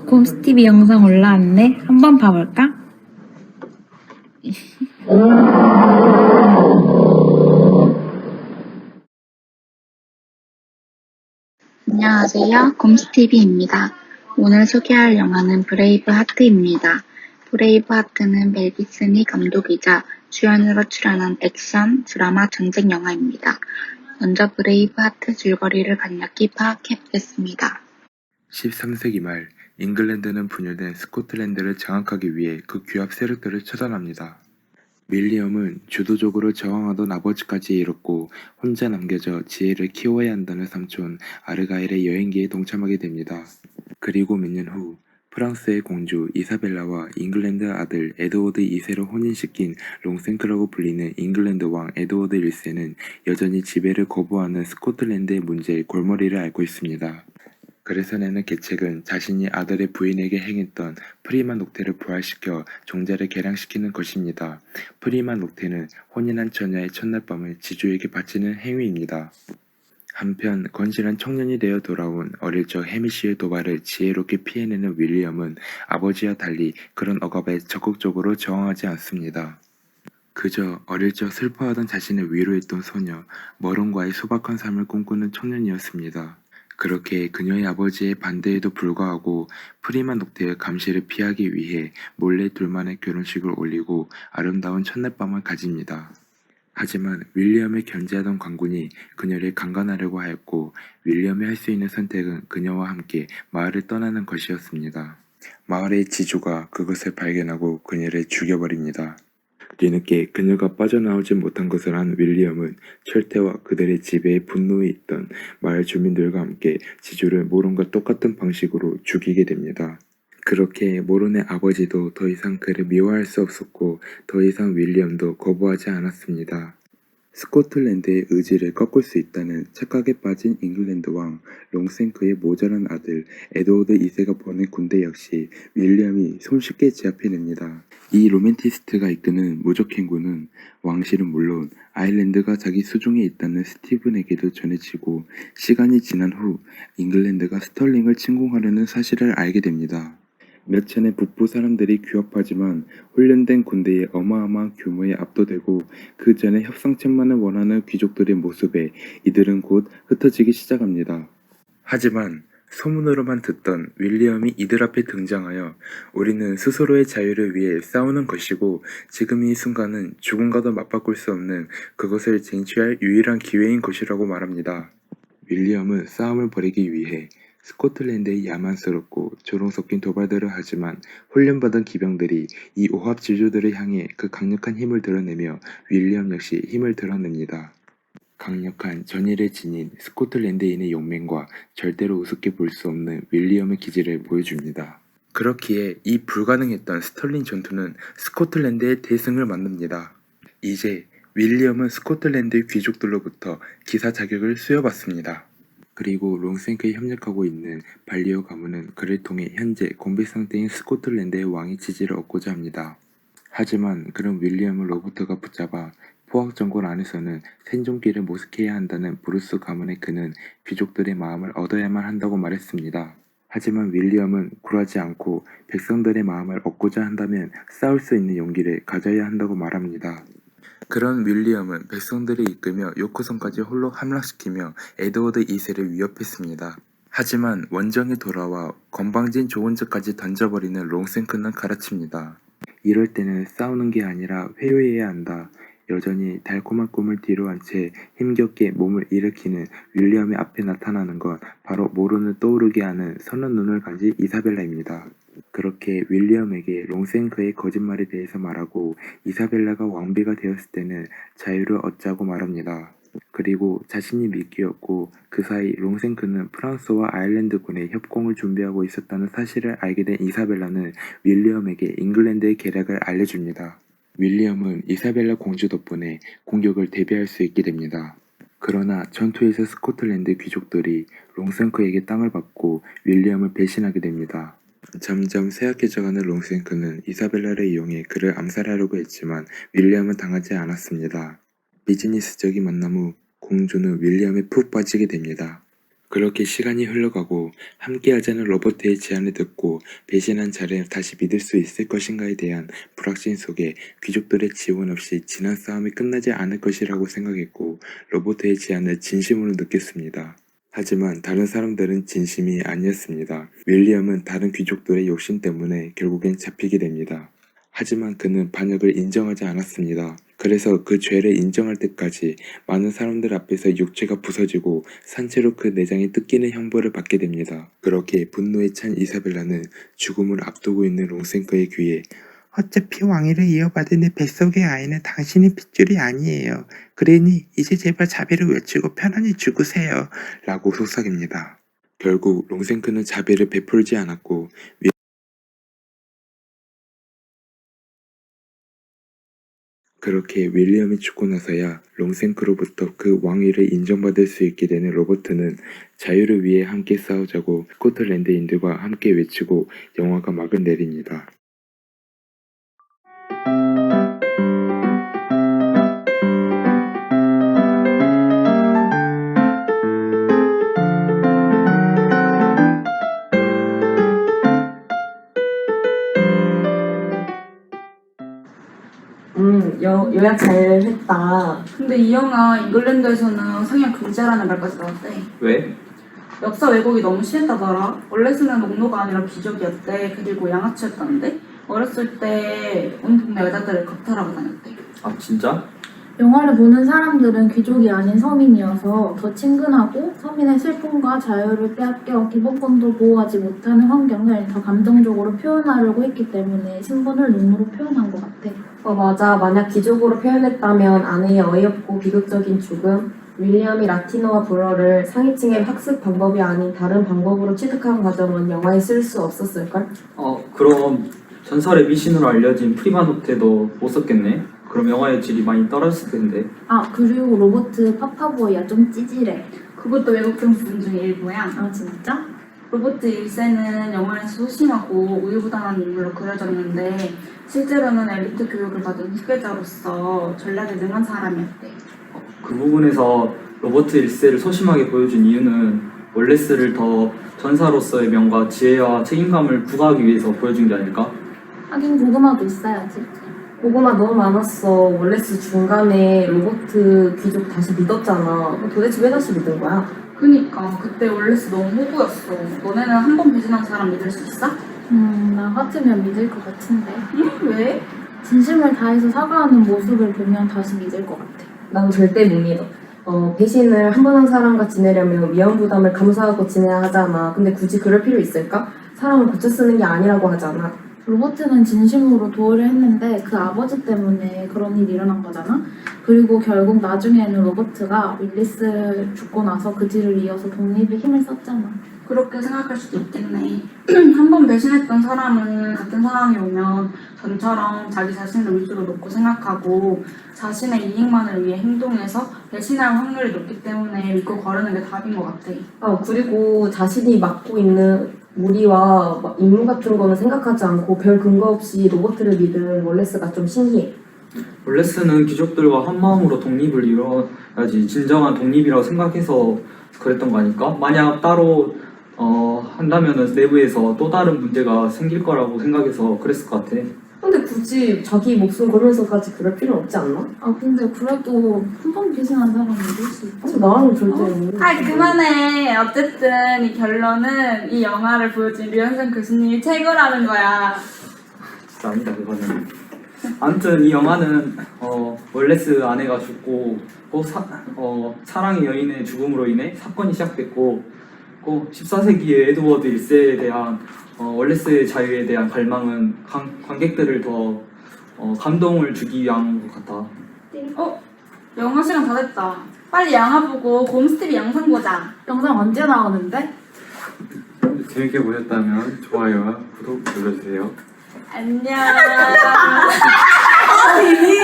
곰스티비 영상 올라왔네. 한번 봐볼까? 안녕하세요. 곰스티비입니다. 오늘 소개할 영화는 브레이브 하트입니다. 브레이브 하트는 멜 깁슨이 감독이자 주연으로 출연한 액션, 드라마, 전쟁 영화입니다. 먼저 브레이브 하트 줄거리를 간략히 파악해보겠습니다. 13세기 말 잉글랜드는 분열된 스코틀랜드를 장악하기 위해 그 귀합 세력들을 처단합니다. 윌리엄은 주도적으로 저항하던 아버지까지 잃었고 혼자 남겨져 지혜를 키워야 한다는 삼촌 아르가일의 여행기에 동참하게 됩니다. 그리고 몇 년 후 프랑스의 공주 이사벨라와 잉글랜드 아들 에드워드 2세로 혼인시킨 롱생크라고 불리는 잉글랜드 왕 에드워드 1세는 여전히 지배를 거부하는 스코틀랜드의 문제에 골머리를 앓고 있습니다. 그래서 내는 계책은 자신이 아들의 부인에게 행했던 프리마 녹테를 부활시켜 종자를 개량시키는 것입니다. 프리마 녹테는 혼인한 처녀의 첫날 밤을 지주에게 바치는 행위입니다. 한편 건실한 청년이 되어 돌아온 어릴 적 해미씨의 도발을 지혜롭게 피해내는 윌리엄은 아버지와 달리 그런 억압에 적극적으로 저항하지 않습니다. 그저 어릴 적 슬퍼하던 자신을 위로했던 소녀, 머론과의 소박한 삶을 꿈꾸는 청년이었습니다. 그렇게 그녀의 아버지의 반대에도 불구하고 프리마 녹테의 감시를 피하기 위해 몰래 둘만의 결혼식을 올리고 아름다운 첫날 밤을 가집니다. 하지만 윌리엄을 견제하던 관군이 그녀를 강간하려고 하였고 윌리엄이 할 수 있는 선택은 그녀와 함께 마을을 떠나는 것이었습니다. 마을의 지주가 그것을 발견하고 그녀를 죽여버립니다. 뒤늦게 그녀가 빠져나오지 못한 것을 안 윌리엄은 철퇴와 그들의 지배에 분노해 있던 마을 주민들과 함께 지주를 모론과 똑같은 방식으로 죽이게 됩니다. 그렇게 모론의 아버지도 더 이상 그를 미워할 수 없었고 더 이상 윌리엄도 거부하지 않았습니다. 스코틀랜드의 의지를 꺾을 수 있다는 착각에 빠진 잉글랜드 왕 롱생크의 모자란 아들 에드워드 2세가 보낸 군대 역시 윌리엄이 손쉽게 제압해냅니다. 이 로맨티스트가 이끄는 무적행군은 왕실은 물론 아일랜드가 자기 수중에 있다는 스티븐에게도 전해지고 시간이 지난 후 잉글랜드가 스털링을 침공하려는 사실을 알게 됩니다. 몇천의 북부 사람들이 규합하지만 훈련된 군대의 어마어마한 규모에 압도되고 그 전에 협상책만을 원하는 귀족들의 모습에 이들은 곧 흩어지기 시작합니다. 하지만 소문으로만 듣던 윌리엄이 이들 앞에 등장하여 우리는 스스로의 자유를 위해 싸우는 것이고 지금 이 순간은 죽음과도 맞바꿀 수 없는 그것을 쟁취할 유일한 기회인 것이라고 말합니다. 윌리엄은 싸움을 벌이기 위해 스코틀랜드의 야만스럽고 조롱 섞인 도발들을 하지만 훈련받은 기병들이 이 오합 지주들을 향해 그 강력한 힘을 드러내며 윌리엄 역시 힘을 드러냅니다. 강력한 전일의 진인 스코틀랜드인의 용맹과 절대로 우습게 볼 수 없는 윌리엄의 기질을 보여줍니다. 그렇기에 이 불가능했던 스털링 전투는 스코틀랜드의 대승을 만듭니다. 이제 윌리엄은 스코틀랜드 귀족들로부터 기사 자격을 수여받습니다. 그리고 롱생크에 협력하고 있는 발리오 가문은 그를 통해 현재 공백 상태인 스코틀랜드의 왕의 지지를 얻고자 합니다. 하지만 그런 윌리엄을 로버트가 붙잡아 포항 정권 안에서는 생존기를 모색해야 한다는 브루스 가문의 그는 귀족들의 마음을 얻어야만 한다고 말했습니다. 하지만 윌리엄은 굴하지 않고 백성들의 마음을 얻고자 한다면 싸울 수 있는 용기를 가져야 한다고 말합니다. 그런 윌리엄은 백성들을 이끌며 요크섬까지 홀로 함락시키며 에드워드 2세를 위협했습니다. 하지만 원정에 돌아와 건방진 조언자까지 던져버리는 롱생크는 가르칩니다. 이럴 때는 싸우는 게 아니라 회유해야 한다. 여전히 달콤한 꿈을 뒤로한 채 힘겹게 몸을 일으키는 윌리엄의 앞에 나타나는 건 바로 모론을 떠오르게 하는 선한 눈을 가진 이사벨라입니다. 그렇게 윌리엄에게 롱생크의 거짓말에 대해서 말하고 이사벨라가 왕비가 되었을 때는 자유를 얻자고 말합니다. 그리고 자신이 미끼였고 그 사이 롱생크는 프랑스와 아일랜드군의 협공을 준비하고 있었다는 사실을 알게 된 이사벨라는 윌리엄에게 잉글랜드의 계략을 알려줍니다. 윌리엄은 이사벨라 공주 덕분에 공격을 대비할 수 있게 됩니다. 그러나 전투에서 스코틀랜드 귀족들이 롱생크에게 땅을 받고 윌리엄을 배신하게 됩니다. 점점 쇠약해져가는 롱생크는 이사벨라를 이용해 그를 암살하려고 했지만 윌리엄은 당하지 않았습니다. 비즈니스적인 만남 후 공주는 윌리엄에 푹 빠지게 됩니다. 그렇게 시간이 흘러가고 함께하자는 로버트의 제안을 듣고 배신한 자를 다시 믿을 수 있을 것인가에 대한 불확신 속에 귀족들의 지원 없이 지난 싸움이 끝나지 않을 것이라고 생각했고 로버트의 제안을 진심으로 느꼈습니다. 하지만 다른 사람들은 진심이 아니었습니다. 윌리엄은 다른 귀족들의 욕심 때문에 결국엔 잡히게 됩니다. 하지만 그는 반역을 인정하지 않았습니다. 그래서 그 죄를 인정할 때까지 많은 사람들 앞에서 육체가 부서지고 산채로 그 내장이 뜯기는 형벌을 받게 됩니다. 그렇게 분노에 찬 이사벨라는 죽음을 앞두고 있는 롱생커의 귀에 어차피 왕위를 이어받은 내 뱃속의 아이는 당신의 핏줄이 아니에요. 그러니 이제 제발 자비를 외치고 편안히 죽으세요. 라고 속삭입니다. 결국 롱생크는 자비를 베풀지 않았고 그렇게 윌리엄이 죽고 나서야 롱생크로부터 그 왕위를 인정받을 수 있게 되는 로버트는 자유를 위해 함께 싸우자고 스코틀랜드인들과 함께 외치고 영화가 막을 내립니다. 요약 잘 했다. 근데 이 영화 잉글랜드에서는 상영 금지라는 말까지 나왔대. 왜? 역사 왜곡이 너무 심했다더라. 원래는 농노가 아니라 귀족이었대. 그리고 양아치였다는데 어렸을 때 온 동네 여자들을 겁탈하고 다녔대. 아 진짜? 영화를 보는 사람들은 귀족이 아닌 서민이어서 더 친근하고 서민의 슬픔과 자유를 빼앗겨 기본권도 보호하지 못하는 환경을 더 감정적으로 표현하려고 했기 때문에 신분을 눈으로 표현한 것 같아. 맞아. 만약 귀족으로 표현했다면 아내의 어이없고 비극적인 죽음, 윌리엄이 라틴어와 불어를 상위층의 학습 방법이 아닌 다른 방법으로 취득한 과정은 영화에 쓸 수 없었을걸? 그럼 전설의 미신으로 알려진 프리마노테도 못 썼겠네? 그럼 영화의 질이 많이 떨어졌을 텐데. 아, 그리고 로버트 파파보이야 좀 찌질해. 그것도 왜곡된 부분 중에 일부야. 아, 진짜? 로버트 1세는 영화에서 소심하고 우유부단한 인물로 그려졌는데 실제로는 엘리트 교육을 받은 후계자로서 전략에 능한 사람이었대. 그 부분에서 로버트 1세를 소심하게 보여준 이유는 월레스를 더 전사로서의 명과 지혜와 책임감을 부과하기 위해서 보여준 게 아닐까? 하긴 고구마도 있어야지. 고구마 너무 많았어. 월레스 중간에 로버트 귀족 다시 믿었잖아. 도대체 왜 다시 믿은 거야? 그니까 그때 원래스 너무 호구였어. 너네는 한 번 배신한 사람 믿을 수 있어? 나 같으면 믿을 것 같은데. 응? 왜? 진심을 다해서 사과하는 모습을 보면 다시 믿을 것 같아. 난 절대 못 믿어. 배신을 한 번 한 사람과 지내려면 위험 부담을 감수하고 지내야 하잖아. 근데 굳이 그럴 필요 있을까? 사람을 고쳐 쓰는 게 아니라고 하잖아. 로버트는 진심으로 도의를 했는데 그 아버지 때문에 그런 일이 일어난 거잖아. 그리고 결국 나중에는 로버트가 윌리스 죽고 나서 그 뒤를 이어서 독립에 힘을 썼잖아. 그렇게 생각할 수도 있겠네. 한 번 배신했던 사람은 같은 상황이 오면 전처럼 자기 자신을 위주로 놓고 생각하고 자신의 이익만을 위해 행동해서 배신할 확률이 높기 때문에 믿고 거르는 게 답인 것 같아. 그리고 자신이 맡고 있는 무리와 임무 같은 거는 생각하지 않고 별 근거 없이 로버트를 믿은 월레스가 좀 신기해. 월레스는 귀족들과 한마음으로 독립을 이뤄야지 진정한 독립이라고 생각해서 그랬던 거 아닐까? 만약 따로 한다면은 내부에서 또 다른 문제가 생길 거라고 생각해서 그랬을 것 같아. 근데 굳이 자기 목숨 걸면서까지 그럴 필요는 없지 않나? 근데 그래도 한 번 배신한 사람 믿을 수 있지. 사실 나는 절대 모르겠어. 그만해. 어쨌든 이 결론은 이 영화를 보여준 류현상 교수님이 최고라는 거야. 진짜 아니다 그거는. 아무튼 이 영화는 월레스 아내가 죽고 또 사랑의 여인의 죽음으로 인해 사건이 시작됐고 14세기의 에드워드 1세에 대한 월레스의 자유에 대한 갈망은 관객들을 더 감동을 주기 위한 것 같아. 영화 시간 다 됐다. 빨리 영화 보고 곰스티비 영상 보자. 영상 언제 나오는데? 재밌게 보셨다면 좋아요와 구독 눌러주세요. 안녕. 아니,